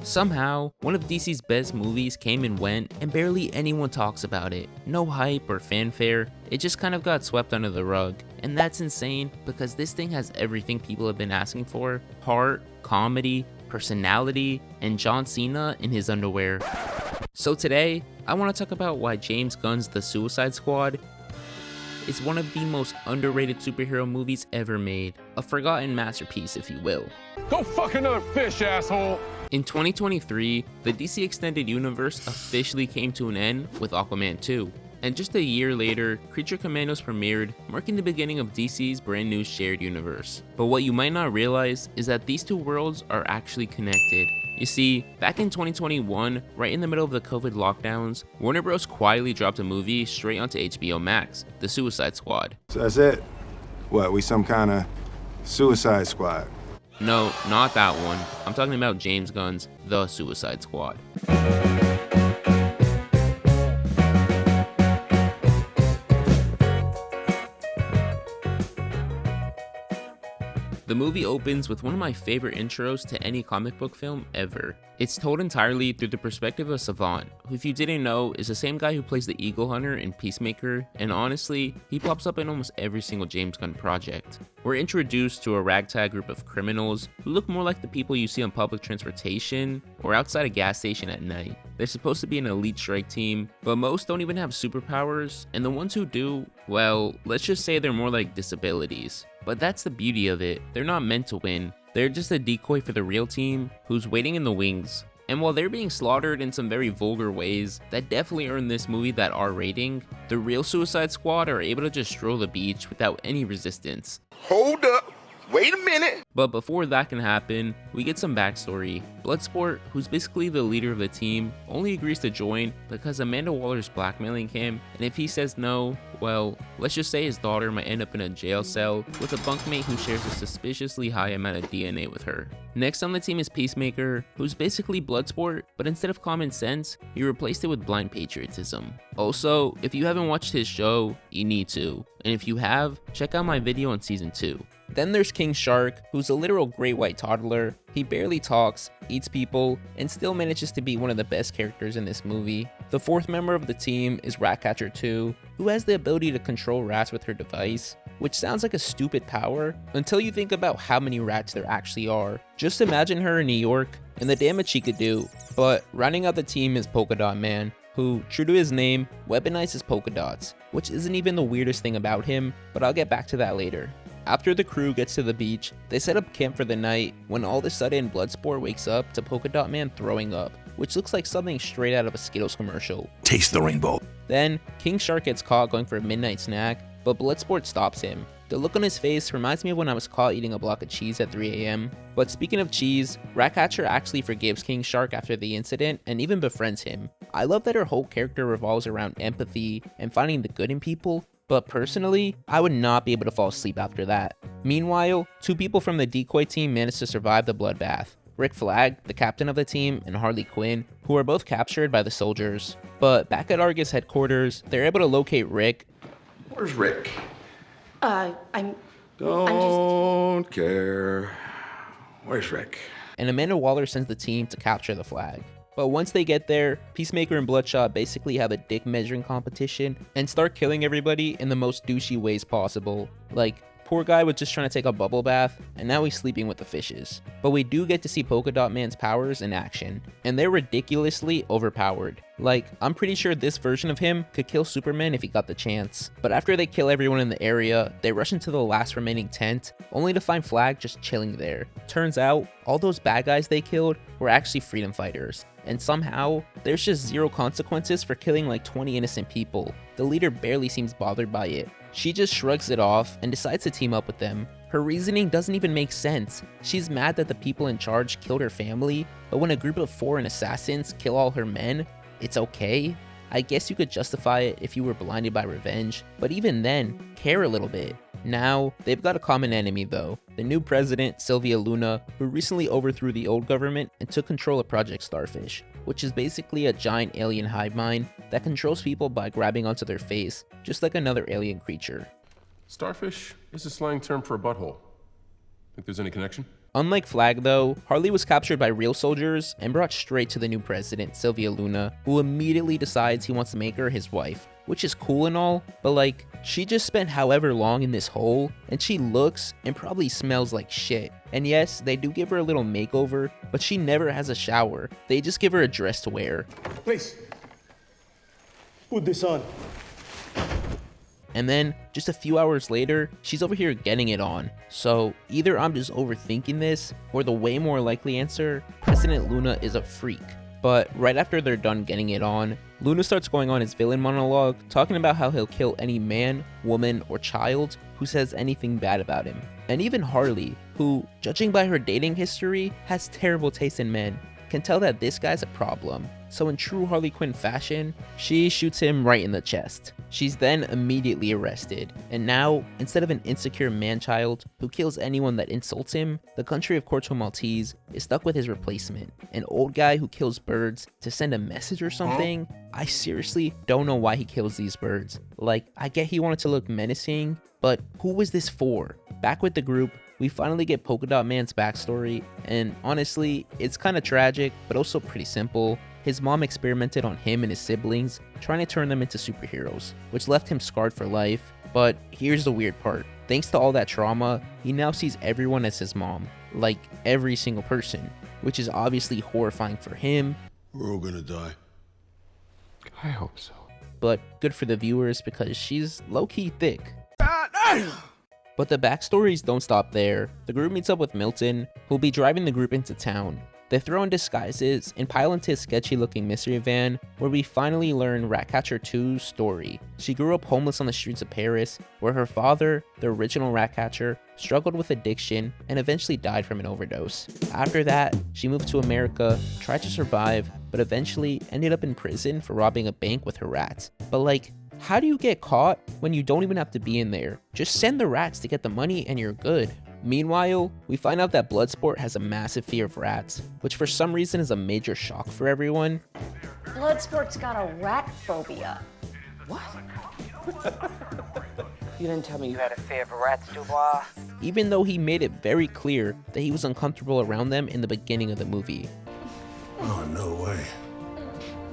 Somehow, one of DC's best movies came and went, and barely anyone talks about it. No hype or fanfare, it just kind of got swept under the rug. And that's insane because this thing has everything people have been asking for: heart, comedy, personality, and John Cena in his underwear. So today, I want to talk about why James Gunn's The Suicide Squad is one of the most underrated superhero movies ever made. A forgotten masterpiece, if you will. Go fuck another fish, asshole! In 2023, the DC Extended Universe officially came to an end with Aquaman 2. And just a year later, Creature Commandos premiered, marking the beginning of DC's brand new shared universe. But what you might not realize is that these two worlds are actually connected. You see, back in 2021, right in the middle of the COVID lockdowns, Warner Bros. Quietly dropped a movie straight onto HBO Max, The Suicide Squad. So that's it? What, we some kind of Suicide Squad? No, not that one. I'm talking about James Gunn's The Suicide Squad. The movie opens with one of my favorite intros to any comic book film ever. It's told entirely through the perspective of Savant, who, if you didn't know, is the same guy who plays the Eagle Hunter in Peacemaker, and honestly, he pops up in almost every single James Gunn project. We're introduced to a ragtag group of criminals who look more like the people you see on public transportation or outside a gas station at night. They're supposed to be an elite strike team, but most don't even have superpowers, and the ones who do, well, let's just say they're more like disabilities. But that's the beauty of it. They're not meant to win. They're just a decoy for the real team who's waiting in the wings. And while they're being slaughtered in some very vulgar ways that definitely earned this movie that R rating, the real Suicide Squad are able to just stroll the beach without any resistance. Hold up. Wait a minute! But before that can happen, we get some backstory. Bloodsport, who's basically the leader of the team, only agrees to join because Amanda Waller's blackmailing him, and if he says no, well, let's just say his daughter might end up in a jail cell with a bunkmate who shares a suspiciously high amount of DNA with her. Next on the team is Peacemaker, who's basically Bloodsport, but instead of common sense, he replaced it with blind patriotism. Also, if you haven't watched his show, you need to, and if you have, check out my video on season 2. Then there's King Shark, who's a literal great white toddler. He barely talks, eats people, and still manages to be one of the best characters in this movie. The fourth member of the team is Ratcatcher 2, who has the ability to control rats with her device, which sounds like a stupid power until you think about how many rats there actually are. Just imagine her in New York and the damage she could do. But rounding out the team is Polka Dot Man, who, true to his name, weaponizes polka dots, which isn't even the weirdest thing about him, but I'll get back to that later. After the crew gets to the beach, they set up camp for the night when all of a sudden Bloodsport wakes up to Polka Dot Man throwing up, which looks like something straight out of a Skittles commercial. Taste the rainbow. Then, King Shark gets caught going for a midnight snack, but Bloodsport stops him. The look on his face reminds me of when I was caught eating a block of cheese at 3 a.m. But speaking of cheese, Ratcatcher actually forgives King Shark after the incident and even befriends him. I love that her whole character revolves around empathy and finding the good in people, but personally, I would not be able to fall asleep after that. Meanwhile, two people from the decoy team manage to survive the bloodbath. Rick Flag, the captain of the team, and Harley Quinn, who are both captured by the soldiers. But back at Argus headquarters, they're able to locate Rick. Where's Rick? I'm Don't care. Where's Rick? And Amanda Waller sends the team to capture the flag. But once they get there, Peacemaker and Bloodshot basically have a dick measuring competition and start killing everybody in the most douchey ways possible. Like, poor guy was just trying to take a bubble bath, and now he's sleeping with the fishes. But we do get to see Polka Dot Man's powers in action, and they're ridiculously overpowered. Like, I'm pretty sure this version of him could kill Superman if he got the chance. But after they kill everyone in the area, they rush into the last remaining tent, only to find Flag just chilling there. Turns out, all those bad guys they killed were actually freedom fighters. And somehow, there's just zero consequences for killing like 20 innocent people. The leader barely seems bothered by it. She just shrugs it off and decides to team up with them. Her reasoning doesn't even make sense. She's mad that the people in charge killed her family, but when a group of foreign assassins kill all her men, it's okay? I guess you could justify it if you were blinded by revenge, but even then, care a little bit. Now, they've got a common enemy though, the new president, Sylvia Luna, who recently overthrew the old government and took control of Project Starfish, which is basically a giant alien hive mind that controls people by grabbing onto their face, just like another alien creature. Starfish is a slang term for a butthole. Think there's any connection? Unlike Flag though, Harley was captured by real soldiers and brought straight to the new president, Sylvia Luna, who immediately decides he wants to make her his wife. Which is cool and all, but like, she just spent however long in this hole, and she looks and probably smells like shit. And yes, they do give her a little makeover, but she never has a shower. They just give her a dress to wear. Please, put this on. And then, just a few hours later, she's over here getting it on. So, either I'm just overthinking this, or the way more likely answer, President Luna is a freak. But right after they're done getting it on, Luna starts going on his villain monologue, talking about how he'll kill any man, woman, or child who says anything bad about him. And even Harley, who, judging by her dating history, has terrible taste in men, can tell that this guy's a problem. So in true Harley Quinn fashion, she shoots him right in the chest. She's then immediately arrested, and now, instead of an insecure man-child who kills anyone that insults him, the country of Corto Maltese is stuck with his replacement, an old guy who kills birds to send a message or something. I seriously don't know why he kills these birds. Like, I get he wanted to look menacing, but who was this for? Back with the group, we finally get Polka Dot Man's backstory, and honestly, it's kinda tragic, but also pretty simple. His mom experimented on him and his siblings, trying to turn them into superheroes, which left him scarred for life. But here's the weird part. Thanks to all that trauma, he now sees everyone as his mom. Like, every single person, which is obviously horrifying for him. We're all gonna die. I hope so. But good for the viewers because she's low-key thick. But the backstories don't stop there. The group meets up with Milton, who'll be driving the group into town. They throw on disguises and pile into a sketchy looking mystery van where we finally learn Ratcatcher 2's story. She grew up homeless on the streets of Paris, where her father, the original Ratcatcher, struggled with addiction and eventually died from an overdose. After that, she moved to America, tried to survive, but eventually ended up in prison for robbing a bank with her rats. But like, how do you get caught when you don't even have to be in there? Just send the rats to get the money and you're good. Meanwhile, we find out that Bloodsport has a massive fear of rats, which for some reason is a major shock for everyone. Bloodsport's got a rat phobia. What? You didn't tell me you had a fear for rats, Dubois. Even though he made it very clear that he was uncomfortable around them in the beginning of the movie. Oh, no way.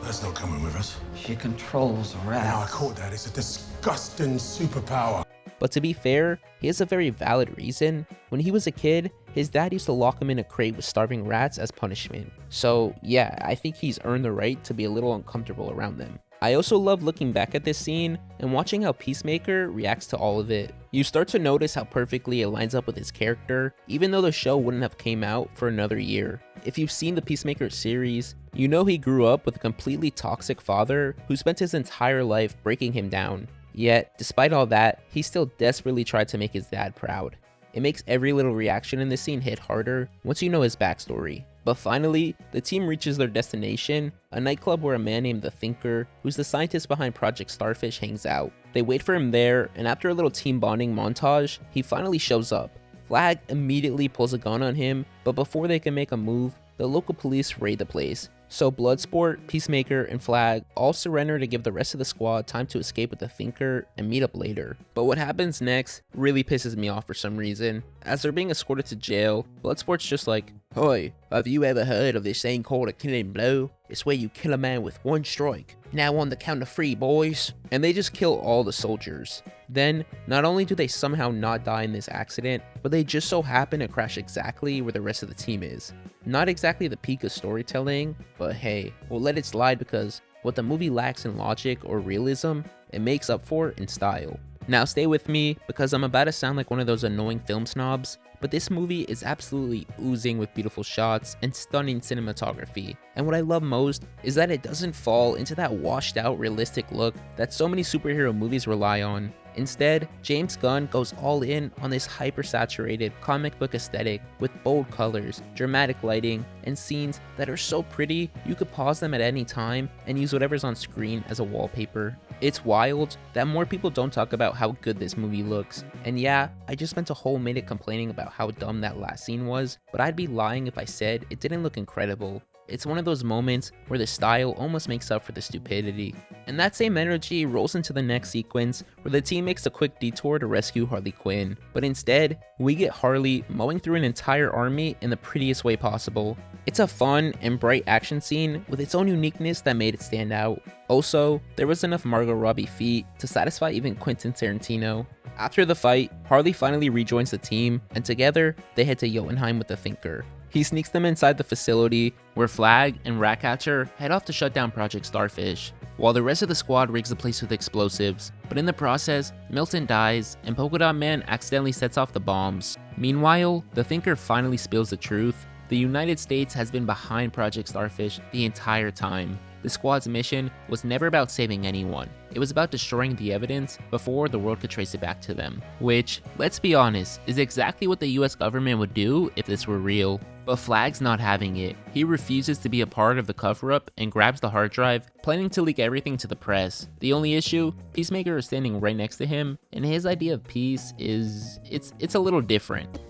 That's not coming with us. She controls rats. Now, I caught that. It's a disgusting superpower. But to be fair, he has a very valid reason. When he was a kid, his dad used to lock him in a crate with starving rats as punishment. So yeah, I think he's earned the right to be a little uncomfortable around them. I also love looking back at this scene and watching how Peacemaker reacts to all of it. You start to notice how perfectly it lines up with his character, even though the show wouldn't have came out for another year. If you've seen the Peacemaker series, you know he grew up with a completely toxic father who spent his entire life breaking him down. Yet, despite all that, he still desperately tried to make his dad proud. It makes every little reaction in this scene hit harder once you know his backstory. But finally, the team reaches their destination, a nightclub where a man named The Thinker, who's the scientist behind Project Starfish, hangs out. They wait for him there, and after a little team bonding montage, he finally shows up. Flag immediately pulls a gun on him, but before they can make a move, the local police raid the place. So Bloodsport, Peacemaker, and Flag all surrender to give the rest of the squad time to escape with the Thinker and meet up later. But what happens next really pisses me off for some reason. As they're being escorted to jail, Bloodsport's just like, "Hey, have you ever heard of this thing called a killing blow? It's where you kill a man with one strike. Now on the count of 3, boys." And they just kill all the soldiers. Then, not only do they somehow not die in this accident, but they just so happen to crash exactly where the rest of the team is. Not exactly the peak of storytelling, but hey, we'll let it slide because what the movie lacks in logic or realism, it makes up for in style. Now stay with me because I'm about to sound like one of those annoying film snobs, but this movie is absolutely oozing with beautiful shots and stunning cinematography. And what I love most is that it doesn't fall into that washed out realistic look that so many superhero movies rely on. Instead, James Gunn goes all in on this hyper-saturated comic book aesthetic with bold colors, dramatic lighting, and scenes that are so pretty you could pause them at any time and use whatever's on screen as a wallpaper. It's wild that more people don't talk about how good this movie looks. And yeah, I just spent a whole minute complaining about how dumb that last scene was, but I'd be lying if I said it didn't look incredible. It's one of those moments where the style almost makes up for the stupidity. And that same energy rolls into the next sequence where the team makes a quick detour to rescue Harley Quinn. But instead, we get Harley mowing through an entire army in the prettiest way possible. It's a fun and bright action scene with its own uniqueness that made it stand out. Also, there was enough Margot Robbie feat to satisfy even Quentin Tarantino. After the fight, Harley finally rejoins the team, and together, they head to Jotunheim with the Thinker. He sneaks them inside the facility, where Flag and Ratcatcher head off to shut down Project Starfish, while the rest of the squad rigs the place with explosives. But in the process, Milton dies, and Polka Dot Man accidentally sets off the bombs. Meanwhile, the Thinker finally spills the truth. The United States has been behind Project Starfish the entire time. The squad's mission was never about saving anyone. It was about destroying the evidence before the world could trace it back to them. Which, let's be honest, is exactly what the US government would do if this were real. But Flag's not having it. He refuses to be a part of the cover-up and grabs the hard drive, planning to leak everything to the press. The only issue, Peacemaker is standing right next to him, and his idea of peace is... it's a little different.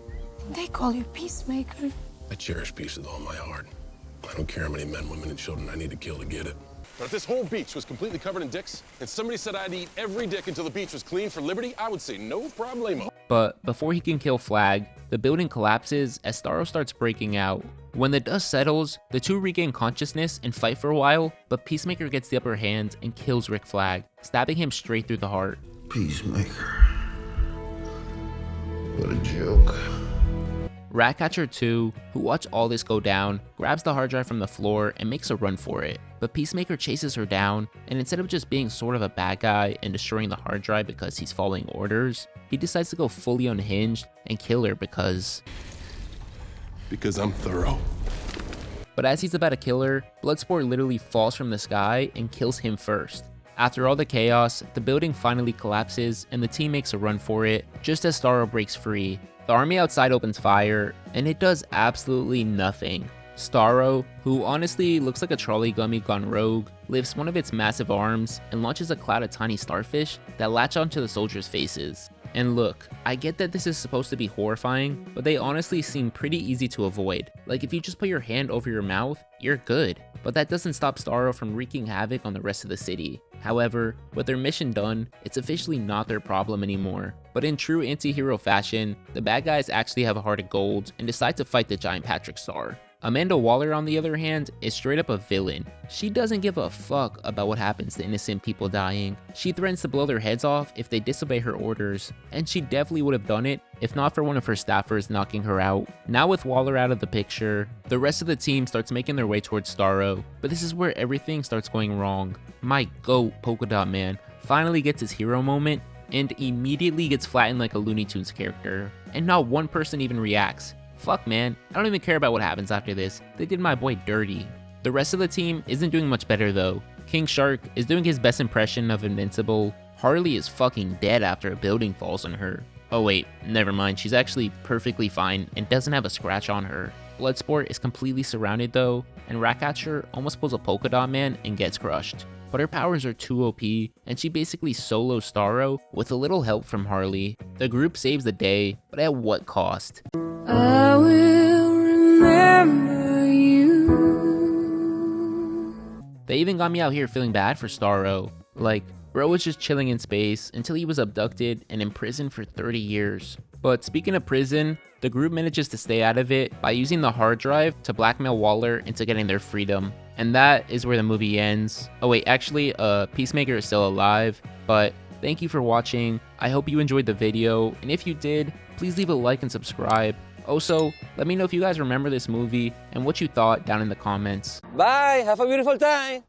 They call you Peacemaker. I cherish peace with all my heart. I don't care how many men, women, and children I need to kill to get it. But if this whole beach was completely covered in dicks, and somebody said I'd eat every dick until the beach was clean for liberty, I would say no problemo. But before he can kill Flag, the building collapses as Starro starts breaking out. When the dust settles, the two regain consciousness and fight for a while, but Peacemaker gets the upper hand and kills Rick Flag, stabbing him straight through the heart. Peacemaker. What a joke. Ratcatcher 2, who watched all this go down, grabs the hard drive from the floor and makes a run for it. But Peacemaker chases her down, and instead of just being sort of a bad guy and destroying the hard drive because he's following orders, he decides to go fully unhinged and kill her because I'm thorough. But as he's about to kill her, Bloodsport literally falls from the sky and kills him first. After all the chaos, the building finally collapses and the team makes a run for it, just as Starro breaks free. The army outside opens fire, and it does absolutely nothing. Starro, who honestly looks like a trolley gummy gone rogue, lifts one of its massive arms and launches a cloud of tiny starfish that latch onto the soldiers' faces. And look, I get that this is supposed to be horrifying, but they honestly seem pretty easy to avoid. Like if you just put your hand over your mouth, you're good. But that doesn't stop Starro from wreaking havoc on the rest of the city. However, with their mission done, it's officially not their problem anymore. But in true anti-hero fashion, the bad guys actually have a heart of gold and decide to fight the giant Patrick Star. Amanda Waller, on the other hand, is straight up a villain. She doesn't give a fuck about what happens to innocent people dying. She threatens to blow their heads off if they disobey her orders, and she definitely would have done it if not for one of her staffers knocking her out. Now with Waller out of the picture, the rest of the team starts making their way towards Starro, but this is where everything starts going wrong. My goat, Polka Dot Man, finally gets his hero moment and immediately gets flattened like a Looney Tunes character, and not one person even reacts. Fuck man, I don't even care about what happens after this. They did my boy dirty. The rest of the team isn't doing much better though. King Shark is doing his best impression of Invincible. Harley is fucking dead after a building falls on her. Oh wait, never mind, she's actually perfectly fine and doesn't have a scratch on her. Bloodsport is completely surrounded though, and Ratcatcher almost pulls a Polka Dot Man and gets crushed. But her powers are too OP, and she basically solos Starro with a little help from Harley. The group saves the day, but at what cost? I will remember you. They even got me out here feeling bad for Starro. Like, bro was just chilling in space until he was abducted and imprisoned for 30 years. But speaking of prison, the group manages to stay out of it by using the hard drive to blackmail Waller into getting their freedom. And that is where the movie ends. Oh wait, actually, Peacemaker is still alive, but thank you for watching. I hope you enjoyed the video, and if you did, please leave a like and subscribe. Also, let me know if you guys remember this movie and what you thought down in the comments. Bye, have a beautiful time.